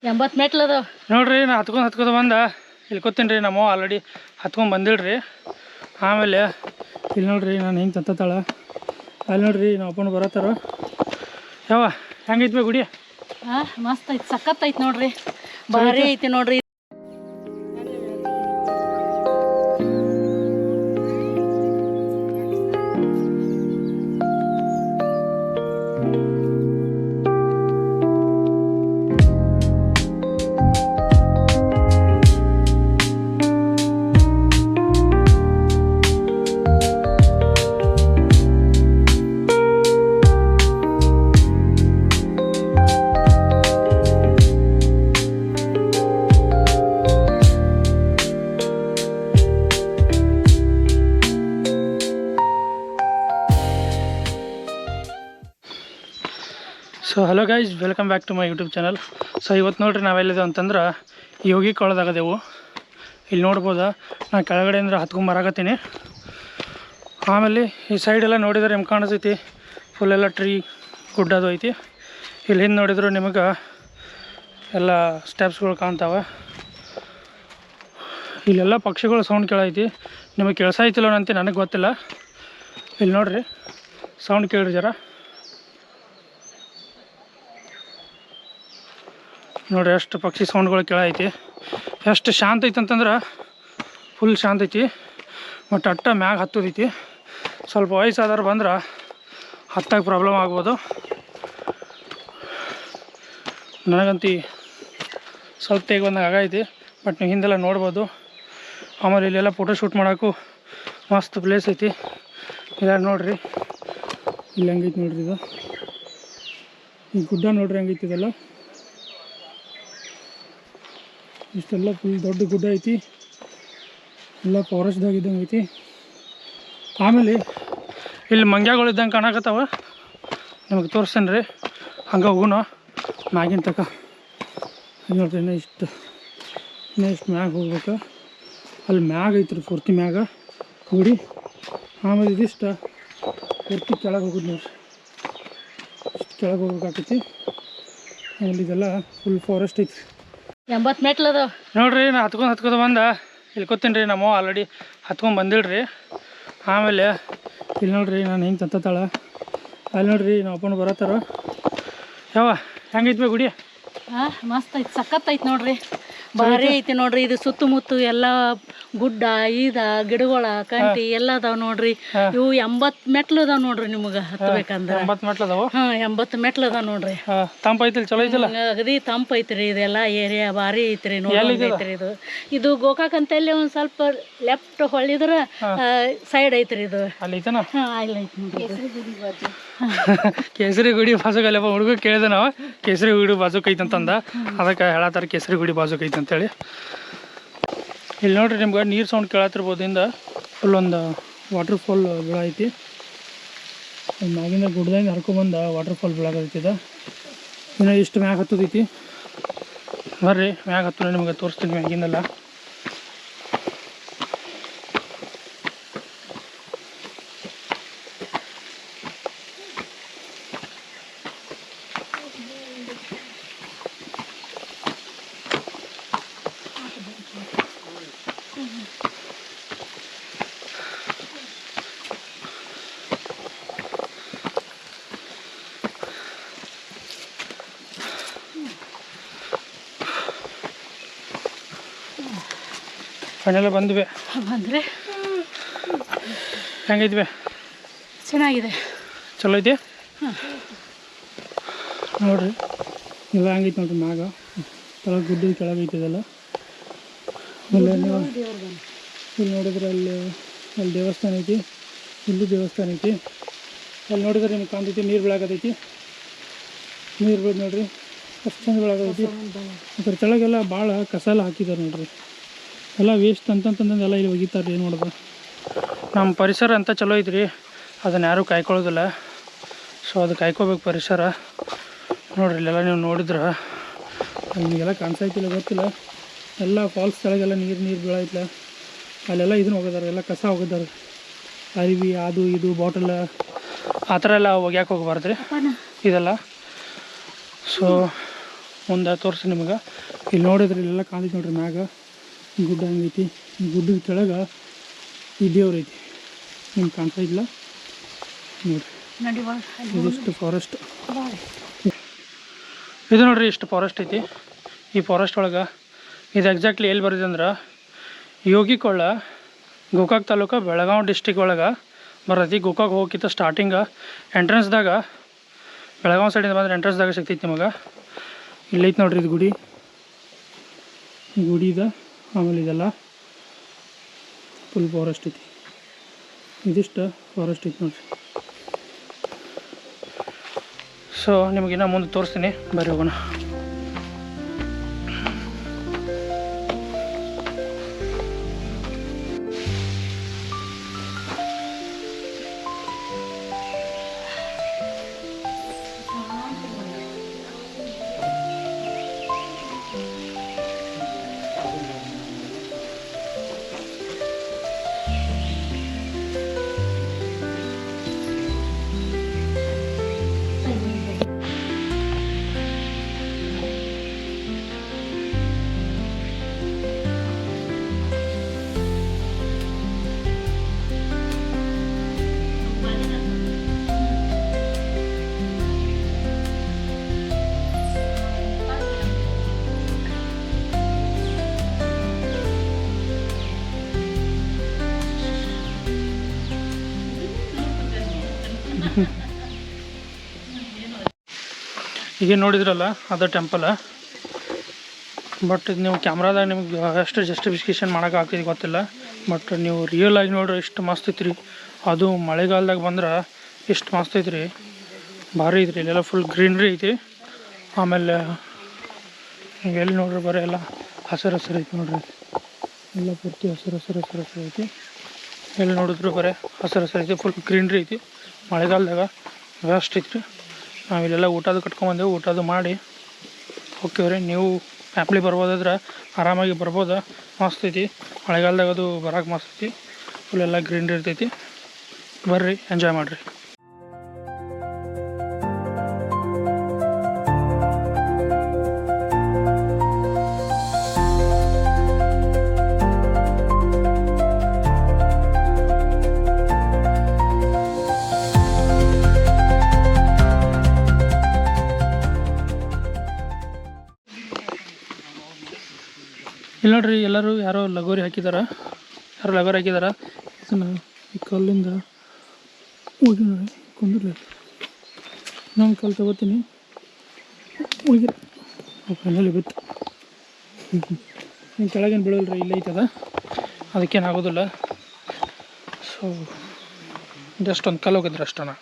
80 ಮೆಟ್ಲು ಅದಾವ ನೋಡ್ರಿ. ನಾ ಹತ್ಕೊಂಡು ಬಂದ ಇಲ್ಲಿ ಕೂತೀನಿ ರೀ. ನಮ್ಮ ಆಲ್ರೆಡಿ ಹತ್ಕೊಂಡು ಬಂದಿಳ್ರಿ. ಆಮೇಲೆ ಇಲ್ಲಿ ನೋಡ್ರಿ ನಾನು ಹೆಂಗೆ ತತ್ತಾಳ ಅಲ್ಲಿ ನೋಡ್ರಿ ನಾವು ಅಪ್ಪನ ಬರತ್ತಾರ. ಯಾವ ಹೆಂಗೈತಿ ಬೇ ಗುಡಿ? ಮಸ್ತ್ ಐತಿ, ಸಖತ್ ಐತಿ ನೋಡ್ರಿ, ಭಾರಿ ಐತಿ ನೋಡ್ರಿ. So hello guys, welcome back to my YouTube channel. So ಇವತ್ತು ನೋಡ್ರಿ ನಾವೆಲ್ಲಿದೆ ಅಂತಂದ್ರೆ ಯೋಗಿ ಕೊಳದಾಗದೆವು. ಇಲ್ಲಿ ನೋಡ್ಬೋದು ನಾನು ಕೆಳಗಡೆಯಿಂದ ಹತ್ಕೊಂಬರಾಕತ್ತೀನಿ. ಆಮೇಲೆ ಈ ಸೈಡೆಲ್ಲ ನೋಡಿದ್ರೆ ನಿಮ್ಗೆ ಕಾಣಿಸ್ತೈತಿ ಫುಲ್ ಎಲ್ಲ ಟ್ರೀ ಗುಡ್ಡದು ಐತಿ. ಇಲ್ಲಿ ಹಿಂದೆ ನೋಡಿದ್ರು ನಿಮಗೆ ಎಲ್ಲ ಸ್ಟೆಪ್ಸ್ಗಳು ಕಾಣ್ತಾವೆ. ಇಲ್ಲೆಲ್ಲ ಪಕ್ಷಿಗಳು ಸೌಂಡ್ ಕೇಳೈತಿ. ನಿಮಗೆ ಕೇಳಿಸೈತಿಲ್ಲ ಅಂತ ನನಗೆ ಗೊತ್ತಿಲ್ಲ. ಇಲ್ಲಿ ನೋಡ್ರಿ ಸೌಂಡ್ ಕೇಳ್ರಿ ಜರ. ನೋಡ್ರಿ ಎಷ್ಟು ಪಕ್ಷಿ ಸೌಂಡ್ಗಳು ಕೇಳೈತಿ. ಎಷ್ಟು ಶಾಂತ ಐತಿ ಅಂತಂದ್ರೆ ಫುಲ್ ಶಾಂತ ಐತಿ. ಮತ್ತು ಅಟ್ಟ ಮ್ಯಾಗ ಹತ್ತೋದೈತಿ. ಸ್ವಲ್ಪ ವಯಸ್ಸಾದವ್ರು ಬಂದ್ರೆ ಹತ್ತಾಗ ಪ್ರಾಬ್ಲಮ್ ಆಗ್ಬೋದು. ನನಗಂತೂ ಸ್ವಲ್ಪ ತೆಗೆ ಬಂದಾಗ ಆಗೈತಿ. ಬಟ್ ನೀವು ಹಿಂದೆಲ್ಲ ನೋಡ್ಬೋದು. ಆಮೇಲೆ ಇಲ್ಲೆಲ್ಲ ಫೋಟೋ ಶೂಟ್ ಮಾಡೋಕ್ಕೂ ಮಸ್ತ್ ಪ್ಲೇಸ್ ಐತಿ. ಇಲ್ಲ ನೋಡ್ರಿ ಇಲ್ಲಿ ಹೆಂಗೈತಿ ನೋಡ್ರಿ. ಇದು ಈ ಗುಡ್ಡ ನೋಡ್ರಿ ಹೆಂಗೈತಿ. ಇದೆಲ್ಲ ಇಷ್ಟೆಲ್ಲ ಫುಲ್ ದೊಡ್ಡ ಗುಡ್ಡ ಐತಿ. ಎಲ್ಲ ಫಾರೆಸ್ಟ್ದಾಗ ಇದ್ದಂಗೆ ಐತಿ. ಆಮೇಲೆ ಇಲ್ಲಿ ಮಂಗ್ಯಗಳು ಇದ್ದಂಗೆ ಕಾಣಕತ್ತಾವ. ನಿಮಗೆ ತೋರಿಸ್ತೇನೆ ರೀ. ಹಂಗೆ ಹೋಗೋಣ ಮ್ಯಾಗಿನ ತಕ. ನೋಡ್ರಿ ಇನ್ನೂ ಇಷ್ಟು ಮ್ಯಾಗ ಹೋಗ್ಬೇಕು. ಅಲ್ಲಿ ಮ್ಯಾಗ ಐತ್ರಿ ಪೂರ್ತಿ ಮ್ಯಾಗ ಗುಡಿ. ಆಮೇಲೆ ಇದಿಷ್ಟು ಪೂರ್ತಿ ಕೆಳಗೆ ಹೋಗೋದು ನೋಡ್ರಿ. ಇಷ್ಟು ಕೆಳಗೆ ಹೋಗ್ಬೇಕಾಕೈತಿ. ಆಮೇಲೆ ಇದೆಲ್ಲ ಫುಲ್ ಫಾರೆಸ್ಟ್ ಐತಿ. 80 ಮೆಟ್ಲು ಅದಾವ ನೋಡ್ರಿ. ನಾ ಹತ್ಕೊಂಡು ಬಂದ ಇಲ್ಲಿ ಕೂತೀನಿ ರೀ. ನಮ್ಮ ಆಲ್ರೆಡಿ ಹತ್ಕೊಂಡು ಬಂದಿಳ್ರಿ. ಆಮೇಲೆ ಇಲ್ಲಿ ನೋಡ್ರಿ ನಾನು ಹೆಂಗೆ ತತ್ತಾಳ ಅಲ್ಲಿ ನೋಡ್ರಿ ನಾವು ಅಪ್ಪನ ಬರತ್ತಾರ. ಯಾವ ಹೆಂಗೈತಿ ಬೇ ಗುಡಿ? ಮಸ್ತ್ ಐತಿ, ಸಖತ್ ಐತಿ ನೋಡ್ರಿ, ಭಾರಿ ಐತಿ ನೋಡ್ರಿ. ಇದು ಸುತ್ತಮುತ್ತ ಎಲ್ಲ ಗುಡ್ಡ ಗಿಡಗಳ ಕಂಟಿ ಎಲ್ಲ ಅದಾವ ನೋಡ್ರಿ. ಇವು 80 ಮೆಟ್ಲು ಅದಾವ ನೋಡ್ರಿ. ನಿಮ್ಗೆ ಹತ್ಬೇಕಂದ್ರೆ 80 ಮೆಟ್ಲು ಅದಾವ. 80 ಮೆಟ್ಲು ಅದಾವ ನೋಡ್ರಿ. ತಂಪ ಐತಿಲ್ಲ, ಚಲೋ ಐತಿಲ್ಲ? ಅಗದಿ ತಂಪ ಐತ್ರಿ. ಇದೆಲ್ಲ ಏರಿಯಾ ಭಾರಿ ಐತ್ರಿ. ನೋಡ್ರಿ ಇದು ಗೋಕಾಕ್ ಅಂತ ಇಲ್ಲಿ ಒಂದ್ ಸ್ವಲ್ಪ ಲೆಫ್ಟ್ ಹೊಳಿದ್ರ ಸೈಡ್ ಐತ್ರಿ. ಇದು ಅಲ್ಲಿ ಐತನ? ಅಲ್ಲಿ ಐತಿ ನೋಡ್ರಿ. ಕೇಸರಿ ಗುಡಿ ಬಾಜುಕಲ್ಲಪ್ಪ. ಹುಡುಗ ಕೇಳಿದೆ ನಾವು ಕೇಸರಿ ಗುಡಿ ಬಾಜುಕ್ ಐತಂತಂದ. ಅದಕ್ಕೆ ಹೇಳತ್ತಾರ ಕೇಸರಿ ಗುಡಿ ಬಾಜುಕ್ ಐತೆ ಅಂತೇಳಿ. ಇಲ್ಲಿ ನೋಡ್ರಿ ನಿಮ್ಗೆ ನೀರು ಸೌಂಡ್ ಕೇಳತ್ತಿರ್ಬೋದು. ಇಂದ ಫುಲ್ ಒಂದು ವಾಟರ್ ಫಾಲ್ ಬೀಳ ಐತಿ. ಮ್ಯಾಗಿಂದ ಗುಡ್ದಂಗೆ ಹರ್ಕೊಂಬಂದು ವಾಟರ್ ಫಾಲ್ ಬೀಳಾಕೈತಿದ. ಇನ್ನು ಇಷ್ಟು ಮ್ಯಾಗ ಹತ್ತದೈತಿ. ಬರ್ರಿ ಮ್ಯಾಗ ಹತ್ತು ನಿಮ್ಗೆ ತೋರಿಸ್ತೀನಿ ಮ್ಯಾಗಿಂದೆಲ್ಲ. ಫೈನಲ್ ಬಂದ್ವಿ. ಬಂದ್ರೆ ಹೆಂಗೈತಿ? ಚೆನ್ನಾಗಿದೆ, ಚಲೋ ಐತಿ ನೋಡ್ರಿ. ಎಲ್ಲ ಹೆಂಗೈತಿ ನೋಡ್ರಿ ಮ್ಯಾಗ ಕೆಳಗೆ ಗುಡ್ಡದ ಕೆಳಗೆ ಐತಿದೆಲ್ಲ. ಆಮೇಲೆ ನೀವು ಇಲ್ಲಿ ನೋಡಿದ್ರೆ ಅಲ್ಲಿ ದೇವಸ್ಥಾನ ಐತಿ, ಇಲ್ಲಿ ದೇವಸ್ಥಾನ ಐತಿ. ಅಲ್ಲಿ ನೋಡಿದ್ರೆ ನಿಮ್ಗೆ ಕಾಣ್ತೈತಿ ನೀರು ಬೆಳಕತೈತಿ. ನೀರು ಬೆಳೆದು ನೋಡ್ರಿ ಅಷ್ಟು ಚಂದ ಬೆಳಕತೈತಿ. ಅದ್ರ ಕೆಳಗೆಲ್ಲ ಭಾಳ ಕಸ ಎಲ್ಲ ಹಾಕಿದ್ದಾರೆ ನೋಡ್ರಿ. ಎಲ್ಲ ವೇಸ್ಟ್ ಅಂತಂತಂದು ಎಲ್ಲ ಇಲ್ಲಿ ಒಗಿತಾರೆ. ಏನು ಮಾಡೋದು, ನಮ್ಮ ಪರಿಸರ ಅಂತ ಚಲೋ ಐತ್ರಿ. ಅದನ್ನು ಯಾರೂ ಕಾಯ್ಕೊಳ್ಳೋದಿಲ್ಲ. ಸೊ ಅದು ಕಾಯ್ಕೋಬೇಕು ಪರಿಸರ. ನೋಡ್ರಿ ಇಲ್ಲೆಲ್ಲ ನೀವು ನೋಡಿದ್ರೆ ನಿಮಗೆಲ್ಲ ಕಾಣಿಸೈತಿಲ್ಲ ಗೊತ್ತಿಲ್ಲ. ಎಲ್ಲ ಫಾಲ್ಸ್ ಕೆಳಗೆಲ್ಲ ನೀರು ಬೀಳೈತಿಲ್ಲ. ಅಲ್ಲೆಲ್ಲ ಇದನ್ನು ಹೋಗಿದ್ದಾರೆ, ಎಲ್ಲ ಕಸ ಹೋಗಿದ್ದಾರೆ. ಅರಿವಿ ಅದು ಇದು ಬಾಟಲ್ ಆ ಥರ ಎಲ್ಲ ಒಗ್ಯಾಕೆ ಹೋಗ್ಬಾರ್ದು ರೀ ಇದೆಲ್ಲ. ಸೊ ಮುಂದೆ ತೋರಿಸಿ ನಿಮಗೆ. ಇಲ್ಲಿ ನೋಡಿದ್ರೆ ಇಲ್ಲೆಲ್ಲ ಕಾಣಿಸಿ ನೋಡ್ರಿ ಮ್ಯಾಗ ಗುಡ್ಡ ಹಂಗೈತಿ. ಈ ಗುಡ್ಡದ ಕೆಳಗೆ ಈ ದೇವ್ರು ಐತಿ, ನಿಮ್ಗೆ ಕಾಣ್ತಾ ಇಲ್ಲ ನೋಡ್ರಿ. ಇದಿಷ್ಟು ಫಾರೆಸ್ಟ್ ಇದು ನೋಡ್ರಿ, ಇಷ್ಟು ಫಾರೆಸ್ಟ್ ಐತಿ. ಈ ಫಾರೆಸ್ಟ್ ಒಳಗೆ ಇದು ಎಕ್ಸಾಕ್ಟ್ಲಿ ಎಲ್ಲಿ ಬರೋದು ಅಂದ್ರೆ ಯೋಗಿಕೊಳ್ಳ, ಗೋಕಾಕ್ ತಾಲೂಕು, ಬೆಳಗಾವಿ ಡಿಸ್ಟಿಕ್ ಒಳಗೆ ಬರತಿ. ಗೋಕಾಕ್ ಹೋಗಿತ್ತ ಸ್ಟಾರ್ಟಿಂಗ ಎಂಟ್ರೆನ್ಸ್ದಾಗ, ಬೆಳಗಾವಿ ಸೈಡಿಂದ ಬಂದ್ರೆ ಎಂಟ್ರೆನ್ಸ್ದಾಗ ಸಿಗ್ತೈತಿ ನಿಮಗೆ. ಇಲ್ಲೈತಿ ನೋಡ್ರಿ ಇದು ಗುಡಿ, ಗುಡಿದ ಆಮೇಲೆ ಇದೆಲ್ಲ ಫುಲ್ ಫಾರೆಸ್ಟ್ ಐತಿ. ಇದಿಷ್ಟು ಫಾರೆಸ್ಟ್ ಐತಿ ನೋಡ್ರಿ. ಸೊ ನಿಮಗಿನ್ನ ಮುಂದೆ ತೋರಿಸ್ತೀನಿ, ಬರ್ರಿ ಹೋಗೋಣ. ಈಗ ನೋಡಿದ್ರಲ್ಲ ಅದು ಟೆಂಪಲ್. ಬಟ್ ಇದು ನೀವು ಕ್ಯಾಮ್ರಾದಾಗ ನಿಮ್ಗೆ ಎಷ್ಟು ಜಸ್ಟಿಫಿಕೇಷನ್ ಮಾಡೋಕೆ ಆಗ್ತೈತಿ ಗೊತ್ತಿಲ್ಲ. ಬಟ್ ನೀವು ರಿಯಲ್ ಆಗಿ ನೋಡ್ರಿ ಎಷ್ಟು ಮಸ್ತ್ ಐತ್ರಿ. ಅದು ಮಳೆಗಾಲದಾಗ ಬಂದ್ರೆ ಎಷ್ಟು ಮಸ್ತ್ ಐತ್ರಿ, ಭಾರಿ ಐತ್ರಿ. ಇಲ್ಲೆಲ್ಲ ಫುಲ್ ಗ್ರೀನ್ರಿ ಐತಿ. ಆಮೇಲೆ ಎಲ್ಲಿ ನೋಡ್ರಿ ಬರೀ ಎಲ್ಲ ಹಸಿರು ಹಸಿರು ಐತಿ ನೋಡ್ರಿ, ಎಲ್ಲ ಪೂರ್ತಿ ಹಸಿರು ಹಸಿರು ಹಸಿರು ಹಸಿರು ಐತಿ. ಎಲ್ಲಿ ನೋಡಿದ್ರು ಬರೀ ಹಸಿರು ಹಸಿರು ಐತಿ, ಫುಲ್ ಗ್ರೀನ್ರಿ ಐತಿ. ಮಳೆಗಾಲದಾಗ ಬೆಸ್ಟ್ ಐತ್ರಿ. ನಾವಿಲ್ಲೆಲ್ಲ ಊಟದು ಕಟ್ಕೊಂಬಂದೇವು, ಊಟದು ಮಾಡಿ ಹೋಗ್ತೀವ್ರಿ. ನೀವು ಫ್ಯಾಮ್ಲಿ ಬರ್ಬೋದಾದ್ರೆ ಆರಾಮಾಗಿ ಬರ್ಬೋದು, ಮಸ್ತ್ ಐತಿ. ಮಳೆಗಾಲದಾಗ ಅದು ಬರೋಕೆ ಮಸ್ತ್ ಐತಿ, ಫುಲ್ಲೆಲ್ಲ ಗ್ರೀನ್ರಿ ಇರ್ತೈತಿ. ಬರ್ರಿ ಎಂಜಾಯ್ ಮಾಡಿರಿ. ಇಲ್ಲಿ ನೋಡ್ರಿ ಎಲ್ಲರೂ ಯಾರೋ ಲಗೋರಿ ಹಾಕಿದಾರ, ಇದನ್ನು ಈ ಕಲ್ಲಿಂದ ಹೋಗಿ ನೋಡಿ ಕೊಂದಿರ್ಲಿ. ನಾನು ಕಲ್ಲು ತಗೋತೀನಿ, ಹೋಗಿ ಫೈನಲಿ ಬಿತ್ತು. ನಿಮ್ಮ ಕೆಳಗೇನು ಬೀಳಲ್ರಿ, ಇಲ್ಲೇ ಐತದ, ಅದಕ್ಕೇನಾಗೋದಿಲ್ಲ. ಸೊ ಜಸ್ಟ್ ಒಂದು ಕಲ್ಲು ಹೋಗಿದ್ರೆ ಅಷ್ಟೇ.